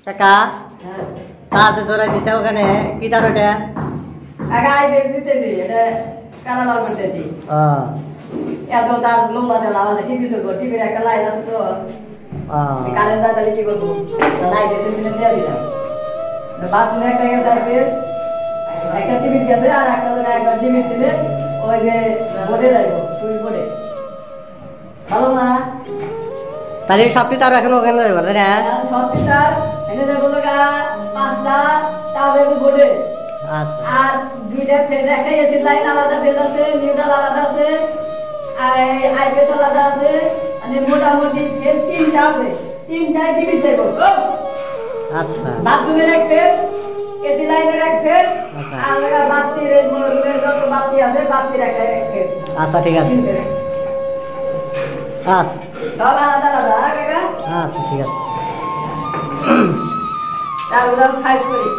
কাকা তাতে ধরাই দিছে ওখানে কি তার ওটা কাকা আই বেচ দিতেছি এটা কালা লাল করতেছি এত তার লম্বা চালা আছে টিভি চলবো টিভির একটা লাইন আছে তো কারেন্ট যায় তাহলে কি করবো নাই বেচে দিলে দিয়ে দিলাম বাথরুমে একটা গেছে আই বেচ একটা টিভি গেছে আর একটা লোক একবার টিভি দিলে ওই যে বোর্ডে যাইবো সুইচ বোর্ডে ভালো না তাহলে সবটি তার এখন ওখানে যাইবো তাই না সবটি তার এনে যাবো লোকা 5টা তার যাইবো বোর্ডে আর দুইটা ফেজ একটা এসি লাইন আলাদা ফেজ আছে নিউট্রাল আলাদা আছে আইপিএস আলাদা আছে মানে মোটামুটি ফেজ 3টা আছে 3টায় টিভি যাইবো আচ্ছা বাথরুমের এক ফেজ এসি লাইনের এক ফেজ আর লাগা বাতির রুমের যত বাতি আছে বাতির এক ফেজ আচ্ছা ঠিক আছে আচ্ছা সব আলাদা আলাদা কাকা আচ্ছা ঠিক আছে তারপরে সাইজ করি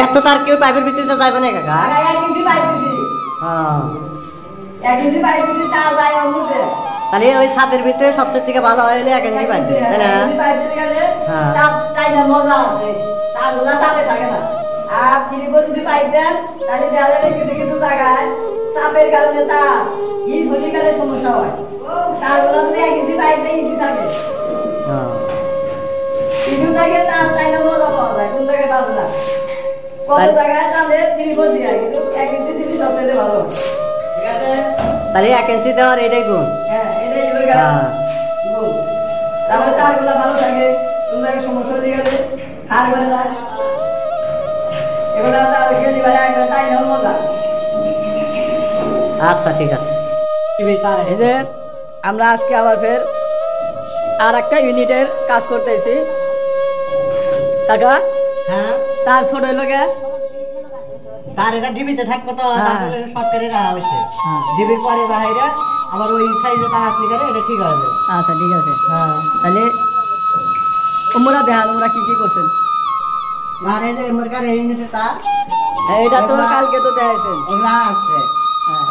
এত তার কেউ পাইপের ভিতরে যাইবে না কাকা এক ইঞ্চি পাইপ দিছি হ্যাঁ এক ইঞ্চি পাইপ দিছি তা যায় অমুকে তাহলে ওই ছাদের ভিতরে সবচেয়ে থেকে ভালো হইলে এক ইঞ্চি পাইপ দিবে তাই না পাইপ দিলে গেলে তাই না মজা আছে তার গোলা চাপে থাকে না আর তিরিপো যদি পাইপ দেন তাহলে দেখা যায় কিছু কিছু জায়গায় চাপের কারণে তার হিট হলে গেলে সমস্যা হয় তার গোলা যদি এক ইঞ্চি পাইপ দেয় ইজি থাকে ইজি থাকে তার তাই না মজা পাওয়া যায় কোন জায়গায় বাজে না কত জায়গায় তাহলে তিরিপো দিয়ে কিন্তু এক ইঞ্চি দিলে সবচেয়ে ভালো ঠিক আছে তাহলে এক ইঞ্চি দেওয়ার এটাই গুণ হ্যাঁ এটাই হয়ে গেল গুণ তারপরে তারগুলো ভালো থাকে কোন জায়গায় সমস্যা দিয়ে গেলে খার করে না এগুলো তার গেলি ভাই একবার টাই না মজা আচ্ছা ঠিক আছে এই যে আমরা আজকে আবার ফের আর একটা ইউনিটের কাজ করতেছি কাকা হ্যাঁ তার ছোট হইলো কে তার এটা ডিবিতে থাকবে তো তারপরে সরকারি রাখা হয়েছে ডিবির পরে বাইরে আবার ওই সাইজে তার আসলে গেলে এটা ঠিক হবে আচ্ছা ঠিক আছে হ্যাঁ তাহলে তোমরা দেখান ওরা কি কি করছেন মানে যে এমরকার এই ইউনিটে তার এটা তো কালকে তো দেখাইছেন এগুলা আছে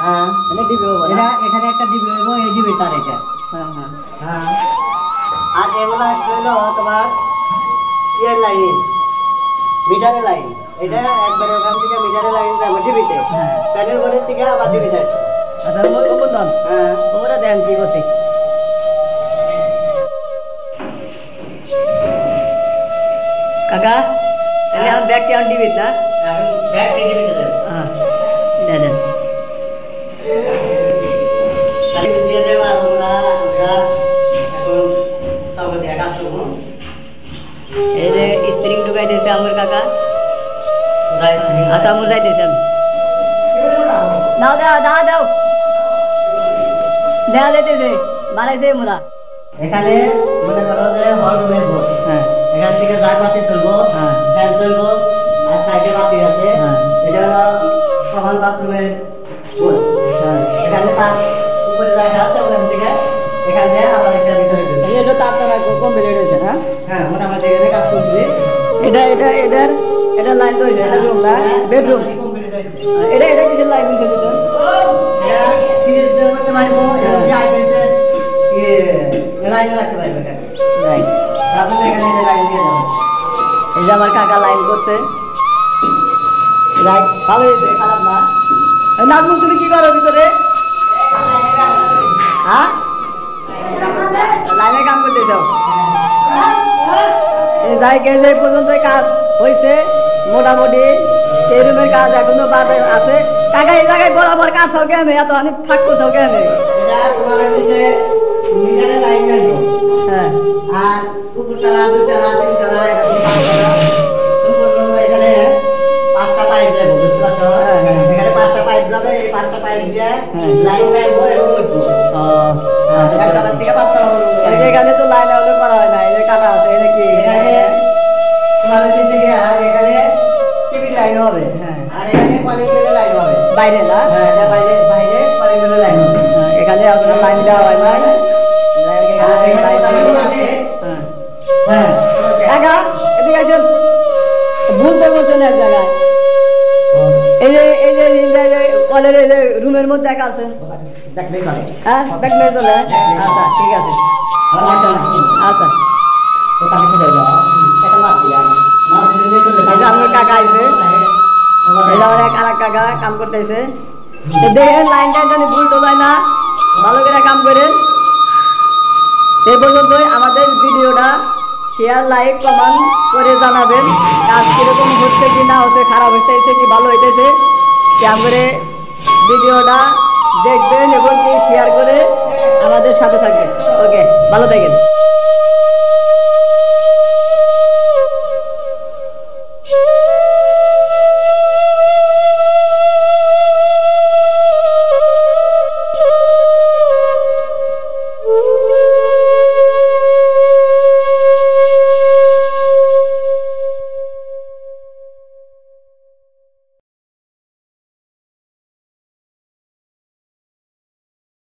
হ্যাঁ তাহলে ডিবি হবে এটা এখানে একটা ডিবি হইব এই ডিবি তার এটা হ্যাঁ হ্যাঁ হ্যাঁ আর এগুলা হলো তোমার ইয়ের লাইন মিটারের লাইন এটা একবারে ওখান থেকে মিটারের লাইন যাবে ডিবিতে প্যানেল বোর্ডের থেকে আবার ডিবিতে আসবে আচ্ছা বন্ধন হ্যাঁ তোমরা দেন কি করছে কাকা তাহলে আমি ব্যাগটি আমি ডিবি না এখন ব্যাগ ডিবিতে দেব হ্যাঁ দেন তাহলে দিয়ে দেব আর আমরা এখন সব দিয়ে কাজ করব এই যে স্প্রিং ঢুকাই দিয়েছে আমার কাকা আচ্ছা আমার যাইতেছেন দাও দাও দাও দাও দেওয়া যাইতেছে বানাইছে মোরা এখানে মনে করো যে হল রুমের বোর্ড হ্যাঁ এখান থেকে যার বাতি চলবো হ্যাঁ ফ্যান চলবো আর সাইডে বাতি আছে হ্যাঁ এটা হলো কমন বাথরুমের বোর্ড হ্যাঁ এখানে তার উপরে রাখা আছে ওখান থেকে এখান থেকে আবার এসে ভিতরে ঢুকবে এটা তার তার কমপ্লিট হয়েছে না হ্যাঁ মোটামুটি এখানে কাজ করছি এটা লাইন তো হয়েছে এটা রুম না বেডরুম কমপ্লিট হয়েছে এটা কিসের লাইন দিছে দিছেন এটা সিরিজের করতে পারবো এবং আইপিএস এর লাইনে রাখতে পারবো এখানে রাইট তারপরে এখানে এটা লাইন দিয়ে দেবো এই যে আমার কাকা লাইন করছে রাইট ভালো হয়েছে খারাপ না নাজমুল তুমি কি করো ভিতরে হ্যাঁ লাইনে কাম করতে যাও এই জায়গায় যে পর্যন্ত কাজ হয়েছে মোটামুটি সেই রুমের কাজ এখনো বাদে আছে কাকা এই জায়গায় বরাবর কাজ হোক কেন এত অনেক ফাঁক করছে কেন এটা তোমার হচ্ছে মিটারের লাইন রাখবো হ্যাঁ আর উপরতলা দুইতলা তিনতলা এরকম পাঁচতলা উপরতলা এখানে 5টা পাইপ যাবে বুঝতে পারছো এখানে 5টা পাইপ যাবে এই 5টা পাইপ দিয়ে লাইন রাখবো এবং উঠবো একতলা থেকে 5তলা পর্যন্ত এখানে তো লাইন আউট করা হয় না এই যে কাটা আছে এটা কি এখানে তোমার হচ্ছে কি আর এখানে টিভি লাইন হবে আর এখানে কলিং বেলের লাইন হবে বাইরে না হ্যাঁ এটা বাইরে বাইরে কলিং বেলের লাইন হবে এখানে আপনার লাইন দেওয়া হয় না আর এখানে লাইন আছে হ্যাঁ কাকা এদিকে আসুন ভুল তো বলছেন এক জায়গায় এই যে কলের এই যে রুমের মধ্যে একা আছেন দেখলেই চলে হ্যাঁ দেখলে চলে আচ্ছা ঠিক আছে আচ্ছা তো তাকে ছেড়ে দাও এটা মার দিয়া মার দিয়ে চলে আচ্ছা আমার কাকা আইছে এটা আমার এক আরেক কাকা কাম করতেছে দেখেন লাইন টাইন জানি ভুল টোলায় না ভালো করে কাম করেন এই পর্যন্তই আমাদের ভিডিওটা শেয়ার লাইক কমেন্ট করে জানাবেন কাজ কিরকম হচ্ছে কি না হচ্ছে খারাপ হচ্ছে কি ভালো হইতেছে কেমন করে ভিডিওটা দেখবেন এবং কি শেয়ার করে আমাদের সাথে থাকবেন ওকে ভালো থাকেন।